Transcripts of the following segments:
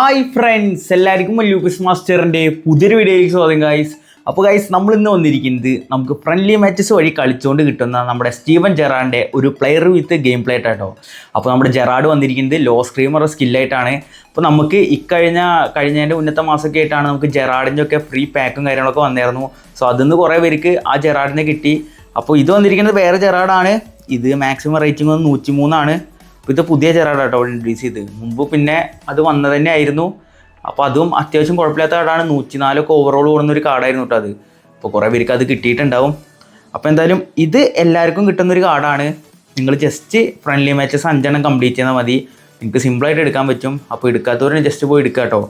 Hi friends, എല്ലാവർക്കും Lucas മാസ്റ്ററിൻ്റെ പുതിയൊരു വീഡിയോയിലേക്ക് സ്വാഗതം ഗൈസ്. അപ്പോൾ ഗൈസ്, നമ്മൾ ഇന്ന് വന്നിരിക്കുന്നത് നമുക്ക് ഫ്രണ്ട്ലി മാച്ചസ് വഴി കളിച്ചുകൊണ്ട് കിട്ടുന്ന നമ്മുടെ സ്റ്റീവൻ ജെറാഡിൻ്റെ ഒരു പ്ലെയർ വിത്ത് ഗെയിം പ്ലേ ആയിട്ടോ. അപ്പോൾ നമ്മുടെ ജെറാഡ് വന്നിരിക്കുന്നത് ലോ സ്ക്രീമർ സ്കില്ലായിട്ടാണ്. അപ്പോൾ നമുക്ക് കഴിഞ്ഞതിൻ്റെ ഉന്നത മാസമൊക്കെ ആയിട്ടാണ് നമുക്ക് ജെറാഡിൻ്റെ ഒക്കെ ഫ്രീ പാക്കും കാര്യങ്ങളൊക്കെ വന്നായിരുന്നു. സോ അതിന്ന് കുറേ പേർക്ക് ആ ജെറാഡിനെ കിട്ടി. അപ്പോൾ ഇത് വന്നിരിക്കുന്നത് വേറെ ജെറാഡാണ്. ഇത് മാക്സിമം റേറ്റിംഗ് 103 ഇത് പുതിയ ജെറാഡാട്ടോ ഇൻട്രൊഡ്യൂസ് ചെയ്ത്. മുമ്പ് പിന്നെ അത് വന്നത് തന്നെ ആയിരുന്നു. അപ്പോൾ അതും അത്യാവശ്യം കുഴപ്പമില്ലാത്ത കാർഡാണ്. 104 ഓവറോൾ കൂടുന്നൊരു കാർഡായിരുന്നു കേട്ടോ അത്. അപ്പോൾ കുറേ പേർക്ക് അത് കിട്ടിയിട്ടുണ്ടാവും. അപ്പോൾ എന്തായാലും ഇത് എല്ലാവർക്കും കിട്ടുന്നൊരു കാർഡാണ്. നിങ്ങൾ ജസ്റ്റ് ഫ്രണ്ട്ലി മാച്ചസ് 5 കംപ്ലീറ്റ് ചെയ്താൽ മതി. നിങ്ങൾക്ക് സിമ്പിളായിട്ട് എടുക്കാൻ പറ്റും. അപ്പോൾ എടുക്കാത്തവരെ ജസ്റ്റ് പോയി എടുക്കുക കേട്ടോ.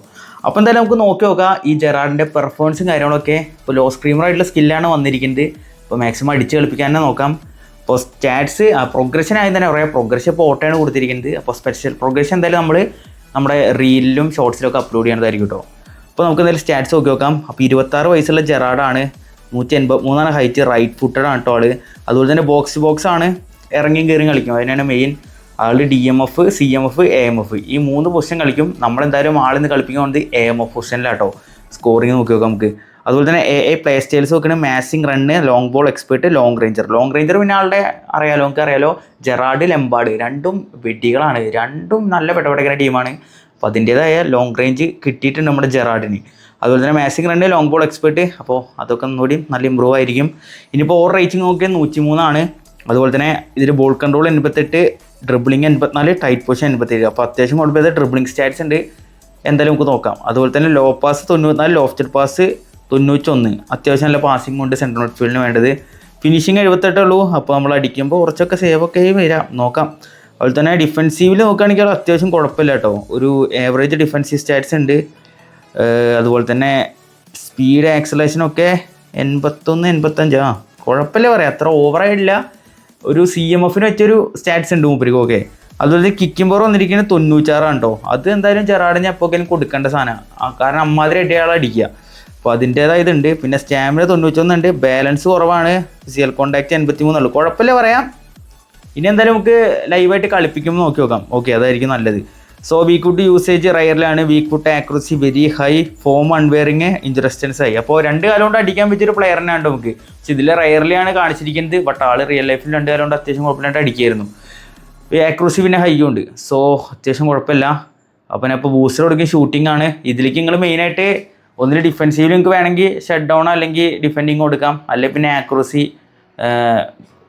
അപ്പോൾ എന്തായാലും നമുക്ക് നോക്കാം ഈ ജെറാഡിൻ്റെ പെർഫോമൻസും കാര്യങ്ങളൊക്കെ. ഇപ്പോൾ ലോ സ്ക്രീമറായിട്ടുള്ള സ്കില്ലാണ് വന്നിരിക്കുന്നത്. അപ്പോൾ മാക്സിമം അടിച്ച് കളിപ്പിക്കാൻ തന്നെ നോക്കാം. അപ്പോൾ സ്റ്റാറ്റ്സ് പ്രോഗ്രഷൻ ആയി തന്നെ പറയാം. പ്രോഗ്രഷൻ ഇപ്പോൾ ഓട്ടോയാണ് കൊടുത്തിരിക്കുന്നത്. അപ്പോൾ സ്പെഷ്യൽ പ്രോഗ്രഷൻ എന്തായാലും നമ്മുടെ റീലിലും ഷോർട്സിലൊക്കെ അപ്ലോഡ് ചെയ്യേണ്ടതായിരിക്കും കേട്ടോ. അപ്പോൾ നമുക്ക് എന്തായാലും സ്റ്റാറ്റ്സ് നോക്കാം. അപ്പോൾ 26 വയസ്സുള്ള ജെറാഡാണ്. 183 ഹൈറ്റ്, റൈറ്റ് ഫുട്ടഡാണ് കേട്ടോ ആള്. അതുപോലെ തന്നെ ബോക്സ് ആണ്, ഇറങ്ങിയും കയറിയും കളിക്കും. അതിനാണ് മെയിൻ. ആൾ DMF, CMF, AMF ഈ 3 പൊസിഷൻ കളിക്കും. നമ്മളെന്തായാലും ആളിന്ന് കളിപ്പിക്കുന്നത് AMF പൊസിഷനിലാട്ടോ. സ്കോറിങ് നോക്കാം നമുക്ക്. അതുപോലെ തന്നെ പ്ലേ സ്റ്റൈൽസ് നോക്കുകയാണെങ്കിൽ മാസിങ് run, long ball expert, long ranger പിന്നെ ആളുടെ അറിയാലോ ജെറാഡ് ലെംബാർഡ് രണ്ടും വെടികളാണ്. രണ്ടും നല്ല പെട്ടപെടക്കുന്ന ടീമാണ്. അപ്പോൾ അതിൻ്റേതായ ലോങ് റേഞ്ച് കിട്ടിയിട്ടുണ്ട് നമ്മുടെ ജെറാഡിന്. അതുപോലെ തന്നെ മാസിങ് റണ്ണ്, ലോങ് ബോൾ എക്സ്പേർട്ട്. അപ്പോൾ അതൊക്കെ ഒന്നുകൂടി നല്ല ഇമ്പ്രൂവ് ആയിരിക്കും. ഇനിയിപ്പോൾ ഓവർ റേറ്റിംഗ് നോക്കിയാൽ 103 അതുപോലെ തന്നെ ഇതിൽ ball control 88, dribbling 84, tight position 87. അപ്പോൾ അത്യാവശ്യം കുഴപ്പമില്ല. ഡ്രിബിളിങ് സ്റ്റാറ്റ്സ് ഉണ്ട്, എന്തായാലും നമുക്ക് നോക്കാം. അതുപോലെ തന്നെ ലോ പാസ് 94, ലോഫ്റ്റഡ് പാസ് 91. അത്യാവശ്യം നല്ല പാസിംഗ് കൊണ്ട് സെൻട്രൽ മിഡ്ഫീൽഡിന് വേണ്ടത്. ഫിനിഷിങ് 78 ഉള്ളൂ. അപ്പോൾ നമ്മൾ അടിക്കുമ്പോൾ കുറച്ചൊക്കെ സേവൊക്കെ വരാം, നോക്കാം. അതുപോലെ തന്നെ ഡിഫെൻസീവിൽ നോക്കുകയാണെങ്കിൽ അത്യാവശ്യം കുഴപ്പമില്ല കേട്ടോ. ഒരു ആവറേജ് ഡിഫെൻസീവ് സ്റ്റാറ്റ്സ് ഉണ്ട്. അതുപോലെ തന്നെ സ്പീഡ് ആക്സലേഷനൊക്കെ 81, 85 കുഴപ്പമില്ല പറയാം. അത്ര ഓവറായിട്ടില്ല. ഒരു CMFന് വെച്ചൊരു സ്റ്റാറ്റ്സ് ഉണ്ട് മൂപ്പരിക്കും. ഓക്കെ. അതുപോലെ കിക്കിംഗ് പവർ വന്നിരിക്കുന്നത് 96 കേട്ടോ. അത് എന്തായാലും ജെറാഡിന് എപ്പോഴേക്കും കൊടുക്കേണ്ട സാധനമാണ്. കാരണം അമ്മാതിരി അടിയാളെ അടിക്കുക. അപ്പോൾ അതിൻ്റേതായ ഇതുണ്ട്. പിന്നെ സ്റ്റാമിന 91 ഉണ്ട്. ബാലൻസ് കുറവാണ്. ഫിസിക്കൽ കോൺടാക്റ്റ് 83 ഉള്ളൂ. കുഴപ്പമില്ല പറയാം. ഇനി എന്തായാലും നമുക്ക് ലൈവായിട്ട് കളിപ്പിക്കുമ്പോൾ നോക്കാം. ഓക്കെ, അതായിരിക്കും നല്ലത്. സോ വീക്ക് ഫുട്ട് യൂസേജ് റയറിലാണ്. Weak foot accuracy very high, form unwavering, injury resistance high. അപ്പോൾ 2 കാലം കൊണ്ട് അടിക്കാൻ പറ്റിയൊരു പ്ലെയറിനെ ഉണ്ട് നമുക്ക്. പക്ഷെ ഇതിൽ റയറിലാണ് കാണിച്ചിരിക്കുന്നത്. ബട്ട് ആൾ റിയൽ ലൈഫിൽ 2 കാലം കൊണ്ട് അത്യാവശ്യം കുഴപ്പമില്ലാണ്ട് അടിക്കായിരുന്നു. ആക്യുറസി പിന്നെ ഹൈ ഉണ്ട്. സോ അത്യാവശ്യം കുഴപ്പമില്ല. അപ്പോൾ ഞാൻ ഇപ്പോൾ ബൂസ്റ്റർ കൊടുക്കും. ഷൂട്ടിംഗ് ആണ്. ഇതിലേക്ക് നിങ്ങൾ മെയിനായിട്ട് ഒന്നിൽ ഡിഫെൻസീവിൽ നിങ്ങൾക്ക് വേണമെങ്കിൽ ഷട്ട് ഡൗൺ അല്ലെങ്കിൽ ഡിഫെൻഡിങ് കൊടുക്കാം. അല്ലെങ്കിൽ പിന്നെ accuracy,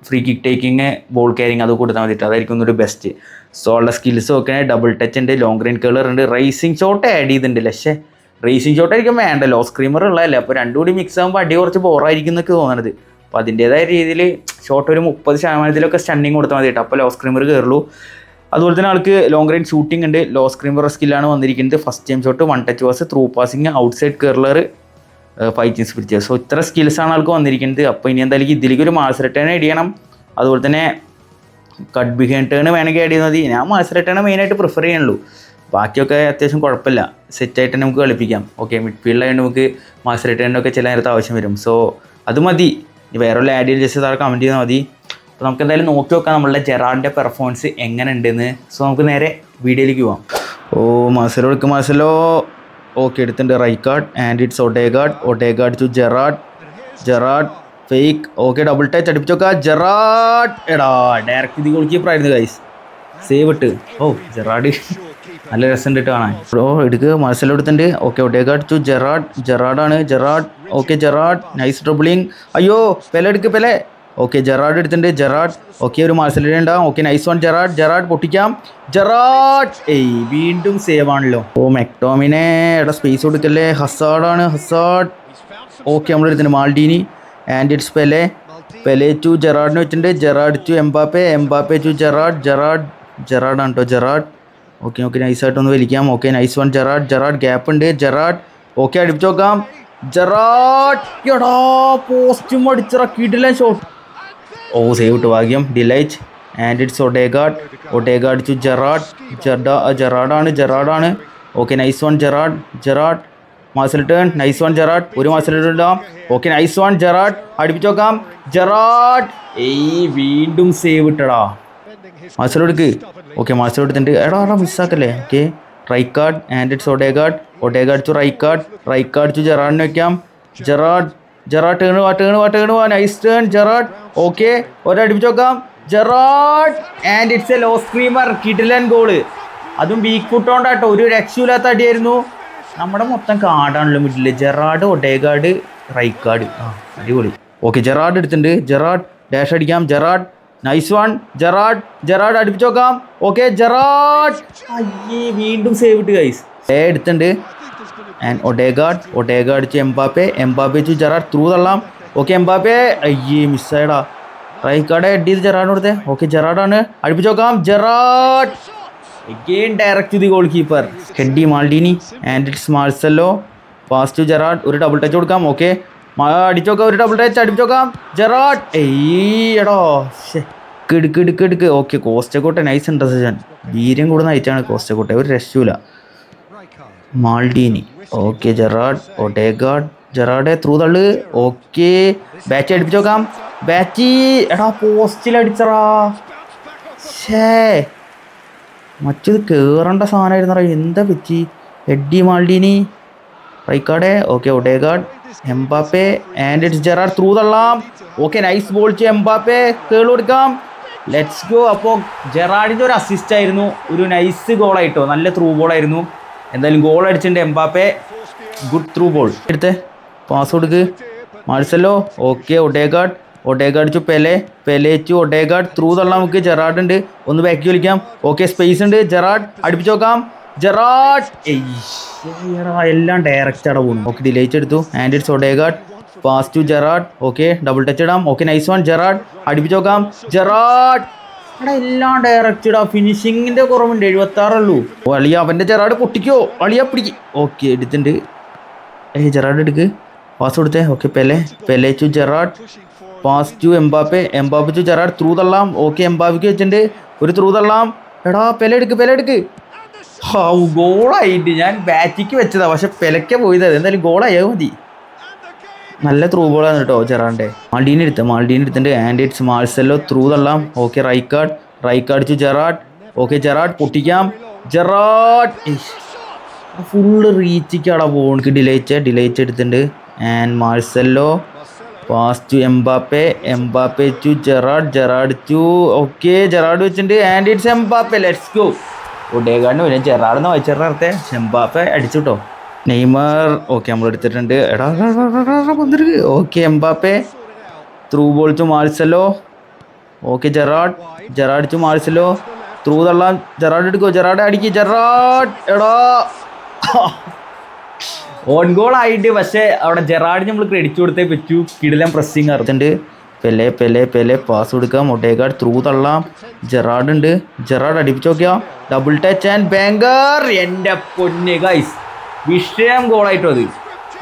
free kick taking, ball carrying അത് കൊടുത്താൽ മതിയിട്ട്. അതായിരിക്കും ഒന്നൊരു ബെസ്റ്റ്. സോ ഉള്ള സ്കിൽസ് നോക്കുകയാണെങ്കിൽ ഡബിൾ ടച്ച് ഉണ്ട്, ലോങ് റേഞ്ച് കേളർ ഉണ്ട്, റേസിംഗ് ഷോട്ട് ആഡ് ചെയ്തിട്ടുണ്ട്. പക്ഷേ റേസിംഗ് ഷോട്ട് ആയിരിക്കും വേണ്ട, ലോ സ്ക്രീമർ ഉള്ളതല്ലേ. അപ്പോൾ രണ്ടും കൂടി മിക്സ് ആകുമ്പോൾ അടി കുറച്ച് ബോറായിരിക്കും എന്നൊക്കെ തോന്നണത്. അപ്പോൾ അതിൻ്റേതായ രീതിയിൽ ഷോട്ട് ഒരു 30% സ്റ്റണ്ണിങ് കൊടുത്താൽ മതിയിട്ട്. അപ്പോൾ ലോ സ്ക്രീമർ കയറുള്ളൂ. അതുപോലെ തന്നെ ആൾക്ക് ലോങ് റേഞ്ച് ഷൂട്ടിംഗ് ഉണ്ട്. ലോ സ്ക്രീമർ സ്കില്ലാണ് വന്നിരിക്കുന്നത്. First time shot, 1 touch pass, through passing, outside curler, fighting spirit. So ഇത്ര സ്കിൽസാണ് ആൾക്ക് വന്നിരിക്കുന്നത്. അപ്പോൾ ഇനി എന്തായാലും ഇതിലേക്ക് ഒരു മാസ് റിട്ടേൺ ഇടിയണം. അതുപോലെ തന്നെ കട്ട് ബിഹൈൻഡ് ടേൺ വേണമെങ്കിൽ ആഡ് ചെയ്യുന്നത് മതി. ഞാൻ മാസ് റിട്ടേൺ മെയിനായിട്ട് പ്രിഫർ ചെയ്യുള്ളൂ. ബാക്കിയൊക്കെ അത്യാവശ്യം കുഴപ്പമില്ല, സെറ്റായിട്ട് തന്നെ നമുക്ക് കളിപ്പിക്കാം. ഓക്കെ, മിഡ്ഫീൽഡിലായതുകൊണ്ട് നമുക്ക് മാസ് റിട്ടേണിനൊക്കെ ചില നേരത്തെ ആവശ്യം വരും. സോ അത് മതി. വേറെ ഉള്ള ആഡ് ചെയ്ത് ജസ്റ്റ് താഴെ കമൻറ്റ് ചെയ്താൽ മതി. അപ്പോൾ നമുക്ക് എന്തായാലും നോക്കാം നമ്മളുടെ ജെറാഡിൻ്റെ പെർഫോമൻസ് എങ്ങനെ ഉണ്ടെന്ന്. സോ നമുക്ക് നേരെ വീഡിയോയിലേക്ക് പോവാം. മാസലോ എടുക്കും. മാസലോ ഓക്കെ എടുത്തിട്ടുണ്ട്. Rijkaard and it's Odegaard to Gerrard fake. Okay, double touch അടിപ്പിച്ച് നോക്കാം. ജെറാഡ് എടാ ഡയറക്റ്റ് ഇത് ഗോൾ കീപ്പറായിരുന്നു ഗൈസ്. സേവ് ഇട്ട്. ജെറാഡ് നല്ല രസമുണ്ട് കാണാൻ. എടുക്കുക. മാസലോ എടുത്തിട്ടുണ്ട്. ഓക്കെ, ഒഡേഗാർഡ് ടു ജെറാഡാണ്. Okay, Gerrard nice dribbling. അയ്യോ പെലെ എടുക്ക്. പെലെ. ഓക്കെ, ജെറാഡ് എടുത്തിട്ടുണ്ട്. ജെറാഡ് ഓക്കെ, ഒരു മാർസലിഡ ഉണ്ടാവും. ഓക്കെ, നൈസ് വൺ ജെറാഡ് പൊട്ടിക്കാം. വീണ്ടും സേവ് ആണല്ലോ. മെക്ടോമിനെ സ്പേസ് കൊടുക്കല്ലേ. ഹസാഡ്. ഓക്കെ, നമ്മളെടുത്തിട്ടുണ്ട്. Maldini and it's Pele to ജെറാഡിന് വെച്ചിട്ടുണ്ട്. ജെറാഡ് ടു എംബാപ്പെ ടു ജെറാഡാണ് കേട്ടോ. ജെറാഡ് ഓക്കെ നൈസായിട്ടൊന്ന് വലിക്കാം. Okay, nice one Gerrard gap ഉണ്ട്. ജെറാഡ് ഓക്കെ, അടിപ്പിച്ച് നോക്കാം. ജെറാഡ് എടാ പോസ്റ്റും അടിച്ചിറക്കിയിട്ടില്ല ഷോട്ട്. സേവ് ഇട്ട് ഭാഗ്യം. De Ligt and it's Odegaard to ജെറാഡാണ്. Okay, nice one Gerrard Marseille turn. Nice one Gerrard. ഒരു മാസൽ ഇടാം. ഓക്കെ, നൈസ് വൺ ജെറാഡ് അടിപ്പിച്ച് നോക്കാം. ജെറാഡ് വീണ്ടും സേവ് ഇട്ടടാ. മാസൽ എടുക്ക്. ഓക്കെ, മാസൽ എടുത്തിട്ടുണ്ട്. എടാ മിസ്സാക്കല്ലേ. Okay, Rijkaard and it's Odegaard to Rijkaard to ജെറാഡിന് വെക്കാം. ജെറാഡ് ടേൺ വാ നൈസ് ടേൺ ജെറാഡ്. ഓക്കെ ഒരടിപ്പിച്ച് നോക്കാം. Gerrard and it's a low screamer. കിടിലൻ ഗോള്, അതും വീക്ക് ഫുട്ട് കൊണ്ടാട്ടോ, ഒരു രക്ഷയില്ലാത്ത അടിയായിരുന്നു. നമ്മുടെ മൊത്തം കാർഡാണല്ലോ മിഡിൽ. ജെറാഡ് ഒഡേഗാർഡ് റൈക്കാർഡ്, അടിപൊളി. ഓക്കെ ജെറാഡ് എടുത്തിട്ടുണ്ട്. ജെറാഡ് ഡാഷ് അടിക്കാം. Gerrard nice one. ജെറാഡ് അടുപ്പിച്ച് നോക്കാം. ഓക്കെ ജെറാഡ് അയ്യേ വീണ്ടും സേവ് ഇട്ട് ഗൈസ്. എടുത്തിട്ടുണ്ട്. And Odegaard to Mbappe to Gerrard through തള്ളാം. ഓക്കെ എംബാപ്പെ അയ്യേ മിസ്സായടാ. റൈക്കാർഡ് ഹെഡ് ചെയ്ത് ജെറാഡ് കൊടുത്തേ. ഓക്കെ ജെറാഡാണ്, അടുപ്പിച്ച് നോക്കാം. Gerrard again direct to the goalkeeper. ഹെഡി Maldini and it's Marcelo. Pass to Gerrard. ഒരു ഡബിൾ ടച്ച് കൊടുക്കാം. ഓക്കെ അടിച്ചോക്കാം. ഒരു ഡബിൾ ടച്ച് അടിച്ചോക്കാം. ജെറാഡ് എടോ എടുക്ക്. Okay Costacurta nice interception. വീര്യം കൂടുന്ന ഐറ്റാണ് കോസ്റ്റക്കോട്ടെ, ഒരു രക്ഷയില്ല. മാൾഡീനി. ഓക്കെ ജെറാഡ് ത്രൂ തള്ളു. ഓക്കെ ബാറ്റ് അടുപ്പിച്ച് നോക്കാം. ബാറ്റ് പോസ്റ്റിൽ അടിച്ചറാ. മറ്റത് കയറേണ്ട സാധനമായിരുന്നു. എന്താ പറ്റി? ഹെഡി Maldini Rijkaard. Okay Odegaard Mbappe and it's Gerrard through തള്ളാം. Okay nice ball to Mbappe. Curl കൊടുക്കാം. Let's go. അപ്പോൾ ജെറാഡിൻ്റെ ഒരു അസിസ്റ്റ് ആയിരുന്നു, ഒരു നൈസ് ഗോളായിട്ടോ, നല്ല ത്രൂ ബോളായിരുന്നു. എന്തായാലും ഗോൾ അടിച്ചിട്ടുണ്ട് എംബാപ്പെ. Good through ball. എടുത്ത് പാസ് കൊടുക്ക് Marcelo. Okay Odegaard to Pele to Odegaard through തള്ളാം. നമുക്ക് ജെറാഡ് ഉണ്ട്, ഒന്ന് ബാക്കി വിളിക്കാം. ഓക്കെ സ്പേസ് ഉണ്ട്. ജെറാഡ് അടുപ്പിച്ച് നോക്കാം. ജെറാഡ് എല്ലാം ഡയറക്റ്റ് അവിടെ പോകുന്നു. ഓക്കെ ഡിലേറ്റ് എടുത്തു. And it's Odegaard. Pass to Gerrard. Okay double touch ഇടാം. Okay nice one. ജെറാഡ് അടുപ്പിച്ച് നോക്കാം. ജെറാഡ് എല്ലാം ഡയറക്റ്റ് ഇടാം. ഫിനിഷിങ്ങിൻ്റെ കുറവുണ്ട്, 76 ഉള്ളൂ. അളിയ അവൻ്റെ ജെറാഡ് പൊട്ടിക്കോ, അളിയ പിടിക്ക്. ഓക്കെ എടുത്തിട്ടുണ്ട്. ജെറാഡ് എടുക്ക്. പാസ് കൊടുത്തേ. Okay Pele to Gerrard. Pass to Mbappe to Gerrard through തള്ളാം. ഓക്കെ എംബാപ്പയ്ക്ക് വെച്ചിട്ടുണ്ട്, ഒരു ത്രൂ തള്ളാം. പെലെ എടുക്ക്. ഗോളായിട്ട് ഞാൻ ബാറ്റിക്ക് വെച്ചതാ, പക്ഷെ പെലക്കെ പോയത്. എന്തായാലും ഗോളായാൽ മതി. നല്ല ത്രൂ ബോളാണ് കേട്ടോ ജെറാഡിൻ്റെ. മാൾഡീനി എടുത്തിട്ടുണ്ട്. ആൻഡ് ഇറ്റ്സ് മാർസെല്ലോ ത്രൂ തള്ളാം. Okay Rijkaard to Gerrard. Okay Gerrard പൊട്ടിക്കാം. ജെറാഡ് ഫുള്ള് റീച്ചിക്കാടാ പോകണക്ക്. ഡിലേറ്റ് എടുത്തിട്ടുണ്ട്. And Marcelo pass to Mbappe to Gerrard to okay Gerrard വെച്ചിട്ടുണ്ട്. And it's Mbappe. Let's go. ഒഡേഗാർഡിന് പിന്നെ ജെറാഡെന്ന് വായിച്ചിട്ട് നേരത്തെ. എംബാപ്പെ അടിച്ചു കേട്ടോ. നെയ്മർ ഓക്കെ നമ്മൾ എടുത്തിട്ടുണ്ട്. Okay Mbappe through ball to Marcelo. Okay Gerrard to Marcelo through തള്ളാം. ജെറാഡ് എടുക്കോ. ജെറാഡ് അടിക്ക്. ഓൺ ഗോൾ ആയിട്ട്, പക്ഷേ അവിടെ ജെറാഡിന് നമ്മൾ ക്രെഡിറ്റ് കൊടുത്തേ പറ്റൂ. കിടിലൻ പ്രസ്സിങ് അറിഞ്ഞിട്ടുണ്ട്. പെലെ പാസ് കൊടുക്കാം. ഒഡേഗാർഡ് ത്രൂ തള്ളാം. ജെറാഡ് ഉണ്ട്. ജെറാഡ് അടിപ്പിച്ച് നോക്കിയാൽ ഡബിൾ ടച്ച് ആൻഡ് ബാങ്കർ. എൻ്റെ പൊന്നെ ഗൈസ്, വിഷയം ഗോളായിട്ടോ അത്.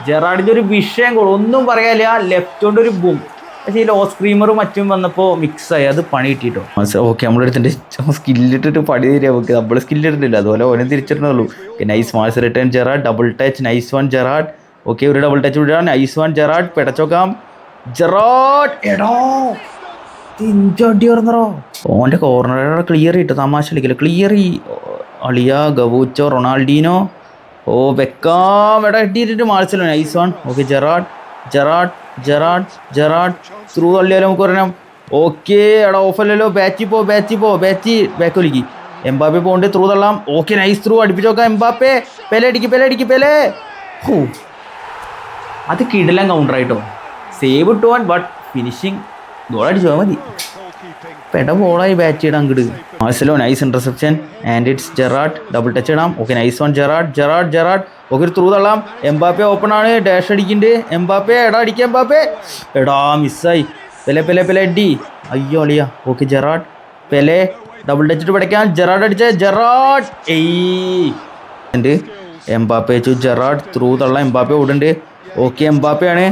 ജെറാഡിൻ്റെ ഒരു വിഷയം ഗോൾ, ഒന്നും പറയാനില്ല. ലെഫ്റ്റ് കൊണ്ട് ഒരു ബൂം. പക്ഷേ ഈ ലോ സ്ക്രീമറും മറ്റും വന്നപ്പോൾ മിക്സായി, അത് പണി കിട്ടിയിട്ടോ. ഓക്കെ നമ്മളെടുത്തിട്ട് സ്കില്ലിട്ടിട്ട് പണി തരിക. ഓക്കെ നമ്മൾ സ്കില്ലിട്ടിട്ടില്ല, അതുപോലെ ഓനും തിരിച്ചിട്ടുള്ളൂ. നൈസ് മാർസ് return Gerrard. Double touch nice one Gerrard. Okay ഒരു ഡബിൾ ടച്ച് വിടാൻ. Nice one Gerrard. പെടച്ചോക്കാം. ജെറാഡ് ഇഞ്ചടി പറഞ്ഞോ. ഓൻ്റെ കോർണർ ക്ലിയർ ചെയ്തിട്ട് തമാശ കളിക്കില്ല. ക്ലിയർ അളിയ ഗവൂച്ചോ റൊണാൾഡീനോ. ഓ വെക്കാം. ഇട്ടിട്ട് Marcelo nice one. Okay Gerrard through തള്ളിയാലോ നമുക്ക് പറയാം. ഓക്കെ ഓഫല്ലല്ലോ. ബാറ്റ് ബാക്ക് വലിക്ക്. എംബാപ്പെ പോകണ്ട്. ത്രൂ തള്ളാം. ഓക്കെ നൈസ് ത്രൂ അടുപ്പിച്ച് നോക്കാം. എംബാപ്പെ പെലെ അടിക്ക്. അത് കിടിലൻ കൗണ്ടറായിട്ടോ. സേവ് ഇട്ടുവാൻ, ബട്ട് ഫിനിഷിങ് ഗോൾ അടിച്ചാൽ മതി. പെട ബോളായി ബാറ്റ് ചെയ്യണം അങ്ങോട്ട്. Marcelo nice interception. And it's Gerrard. Double touch ഇടാം. Okay nice one Gerrard. Okay ഒരു ത്രൂ തള്ളാം. എംബാപ്പെ ഓപ്പൺ ആണ്. ഡാഷ് അടിക്കുന്നുണ്ട്. എംബാപ്പെ അടിക്കാം. മിസ്സായി. പെലെ അടി. അയ്യോ അളിയ. Okay Gerrard. പെലെ ഡബിൾ ടച്ചിട്ട് പഠിക്കാം. ജെറാഡ് അടിച്ച Gerrard Mbappe to Gerrard through തള്ളാം. എംബാപ്പെ ഓടുന്നുണ്ട്. ഓക്കെ എംബാപ്പെ ആണ്.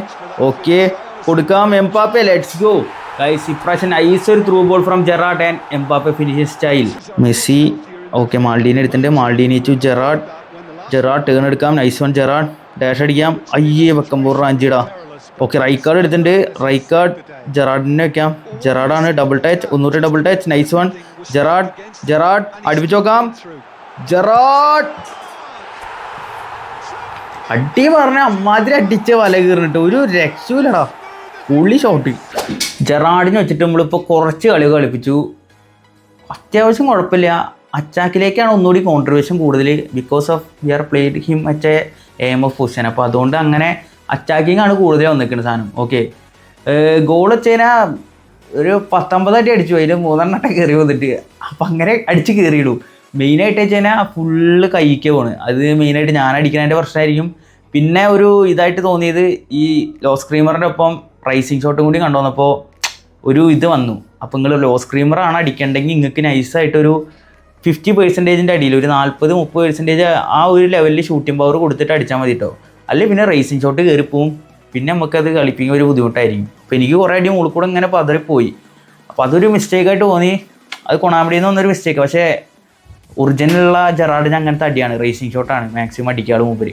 ഓക്കെ കൊടുക്കാം. Mbappe let's go. ഗൈസ് ഇപ്രാവശ്യം നൈസ് ഒരു through ball from Gerrard and Mbappe finishing style. Messi okay Maldini എടുത്തിട്ടുണ്ട്. മാൾഡീനി ടു ജെറാഡ് ടേൺ എടുക്കാം. Nice one Gerrard. ഡാഷ് അടിക്കാം. അയ്യേ വെക്കുമ്പോൾ റാഞ്ചിടാ. ഓക്കെ റൈക്കാർഡ് എടുത്തിട്ടുണ്ട്. ജെറാഡിനെ വെക്കാം. ജെറാഡാണ്. Double touch. ഒന്നൂറ്റി double touch. Nice one Gerrard അടുപ്പിച്ച് നോക്കാം. ജെറാഡ് അടി പറഞ്ഞ അമ്മാതിരി അടിച്ച വല കീറിട്ട് ഒരു രക്ഷയില്ലടാ. പുള്ളി ഷോട്ട്. ജെറാർഡിനെ വെച്ചിട്ട് നമ്മളിപ്പോൾ കുറച്ച് കളി കളിപ്പിച്ചു. അത്യാവശ്യം കുഴപ്പമില്ല. അറ്റാക്കിലേക്കാണ് ഒന്നുകൂടി കോൺട്രിബ്യൂഷൻ കൂടുതൽ. Because of we are played him at aim of position. അപ്പോൾ അതുകൊണ്ട് അങ്ങനെ അറ്റാക്കിംഗ് ആണ് കൂടുതൽ വന്നിരിക്കുന്നത് സാധനം. ഓക്കെ, ഗോൾ വെച്ച് കഴിഞ്ഞാൽ ഒരു 19 അടി അടിച്ചു. അതിൽ 3 കയറി വന്നിട്ട് അപ്പം അങ്ങനെ അടിച്ച് കയറിയിടും. മെയിനായിട്ട് വെച്ച് കഴിഞ്ഞാൽ ഫുള്ള് കൈക്ക് പോണ്. അത് മെയിനായിട്ട് ഞാൻ അടിക്കുന്നതിൻ്റെ പ്രശ്നമായിരിക്കും. പിന്നെ ഒരു ഇതായിട്ട് തോന്നിയത് ഈ ലോ സ്ക്രീമറിൻ്റെ ഒപ്പം റൈസിങ് ഷോട്ടും കൂടി കണ്ടുവന്നപ്പോൾ ഒരു ഇത് വന്നു. അപ്പോൾ നിങ്ങൾ ലോ സ്ക്രീമറാണ് അടിക്കേണ്ടെങ്കിൽ നിങ്ങൾക്ക് നൈസായിട്ടൊരു 50% അടിയിൽ ഒരു 40-30% ആ ഒരു ലെവലിൽ ഷൂട്ടിംഗ് പവർ കൊടുത്തിട്ട് അടിച്ചാൽ മതി കേട്ടോ. അല്ലെങ്കിൽ പിന്നെ റേസിംഗ് ഷോട്ട് കയറിപ്പോവും. പിന്നെ നമുക്കത് കളിപ്പിക്കാൻ ഒരു ബുദ്ധിമുട്ടായിരിക്കും. അപ്പോൾ എനിക്ക് കുറേ അടി മുകളിൽ കൂടെ ഇങ്ങനെ പതറിപ്പോയി. അപ്പോൾ അതൊരു മിസ്റ്റേക്കായിട്ട് തോന്നി. അത് കൊണാമിഡിയിൽ നിന്ന് വന്നൊരു മിസ്റ്റേക്ക്. പക്ഷേ ഒറിജിനലുള്ള ജെറാർഡിന് അങ്ങനത്തെ അടിയാണ്, റേസിംഗ് ഷോട്ടാണ് മാക്സിമം അടിക്കാളും മുമ്പ്.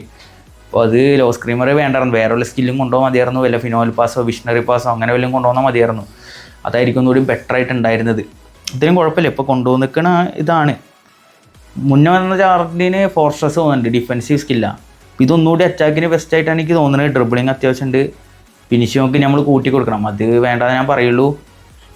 അപ്പോൾ അത് ലോ സ്ക്രീമർ വേണ്ടായിരുന്നു. വേറെ വല്ല സ്കില്ലും കൊണ്ടുപോകാൻ മതിയായിരുന്നു. വല്ല ഫിനോൽ പാസോ വിഷണറി പാസോ അങ്ങനെ വല്ലതും കൊണ്ടുപോകാൻ മതിയായിരുന്നു. അതായിരിക്കും ഒന്നുകൂടി ബെറ്റർ ആയിട്ട് ഉണ്ടായിരുന്നത്. ഇത്രയും കുഴപ്പമില്ല. ഇപ്പോൾ കൊണ്ടുവന്നിക്കണ ഇതാണ്. മുന്നേ വന്ന ജെറാർഡിന് ഫോർട്രസ് തോന്നുന്നുണ്ട്, ഡിഫെൻസീവ് സ്കില്ലാണ്. അപ്പോൾ ഇതൊന്നുകൂടി അറ്റാക്കിന് ബെസ്റ്റായിട്ടാണ് എനിക്ക് തോന്നുന്നത്. ഡ്രിബിളിങ് അത്യാവശ്യമുണ്ട്. ഫിനിഷിംഗ് നമ്മൾ കൂട്ടി കൊടുക്കണം. അത് വേണ്ടാതെ ഞാൻ പറയുള്ളൂ.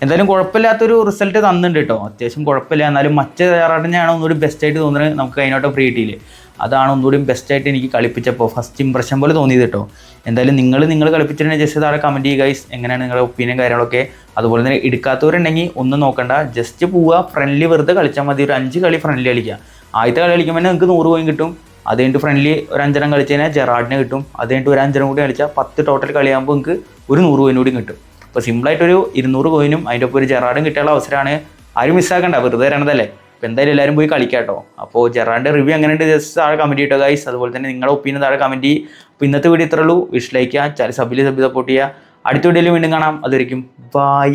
എന്തായാലും കുഴപ്പമില്ലാത്തൊരു റിസൾട്ട് തന്നിട്ടുണ്ട് കേട്ടോ. അത്യാവശ്യം കുഴപ്പമില്ല. എന്നാലും മറ്റേ ജെറാർഡിനെയാണ് ഒന്നുകൂടി ബെസ്റ്റായിട്ട് തോന്നുന്നത്. നമുക്ക് അതിനോട്ട് ഫ്രീ കിട്ടിയില്ലേ, അതാണ് ഒന്നുകൂടി ബെസ്റ്റായിട്ട് എനിക്ക് കളിപ്പിച്ചപ്പോൾ ഫസ്റ്റ് ഇംപ്രഷൻ പോലെ തോന്നിയത് കേട്ടോ. എന്തായാലും നിങ്ങൾ കളിപ്പിച്ചിട്ടുണ്ടെങ്കിൽ ജസ്റ്റ് താഴെ കമൻറ്റ് ചെയ്യുക ഗൈസ്, എങ്ങനെയാണ് നിങ്ങളുടെ ഒപ്പീനിയൻ കാര്യങ്ങളൊക്കെ. അതുപോലെ തന്നെ എടുക്കാത്തവരുണ്ടെങ്കിൽ ഒന്നും നോക്കണ്ട, ജസ്റ്റ് പോവുക, ഫ്രണ്ട്ലി വെറുതെ കളിച്ചാൽ മതി. ഒരു 5 കളി ഫ്രണ്ട്ലി കളിക്കുക. ആദ്യത്തെ കളി കളിക്കുമ്പോൾ നിങ്ങൾക്ക് 100 കോയിൻ കിട്ടും. അത് കഴിഞ്ഞിട്ട് ഫ്രണ്ട്ലി ഒരു 5 കളിച്ച് കഴിഞ്ഞാൽ ജെറാർഡിന് കിട്ടും. അത് കഴിഞ്ഞിട്ട് ഒരു 5 കൂടി കളിച്ചാൽ 10 ടോട്ടൽ കളിയാകുമ്പോൾ നിങ്ങൾക്ക് ഒരു 100 കോയിൻ കൂടി കിട്ടും. അപ്പോൾ സിമ്പിളായിട്ടൊരു 200 കോയിനും അതിൻ്റെ ഒപ്പം ഒരു ജെറാർഡും കിട്ടാനുള്ള അവസരമാണ്. ആരും മിസ്സാക്കണ്ട, വെറുതെ വരണതല്ലേ. അപ്പോൾ എന്തായാലും എല്ലാവരും പോയി കളിക്കാം കേട്ടോ. അപ്പോൾ ജെറാർഡിൻ്റെ റിവ്യൂ എങ്ങനെയുണ്ട് ജസ്റ്റ് താഴെ കമൻറ്റ് ചെയ്യട്ടോ ഗൈസ്. അതുപോലെ തന്നെ നിങ്ങളുടെ ഒപ്പീനിയൻ താഴെ കമൻറ്റ് ചെയ്യും. അപ്പോൾ ഇന്നത്തെ വീഡിയോ ഇത്രേ ഉള്ളൂ. വിഷ് ലൈക്ക് ചെയ്യുക, സപ്പോർട്ട് ചെയ്യുക. അടുത്ത വീഡിയോയിൽ വീണ്ടും കാണാം. അതുവരെയും ബൈ.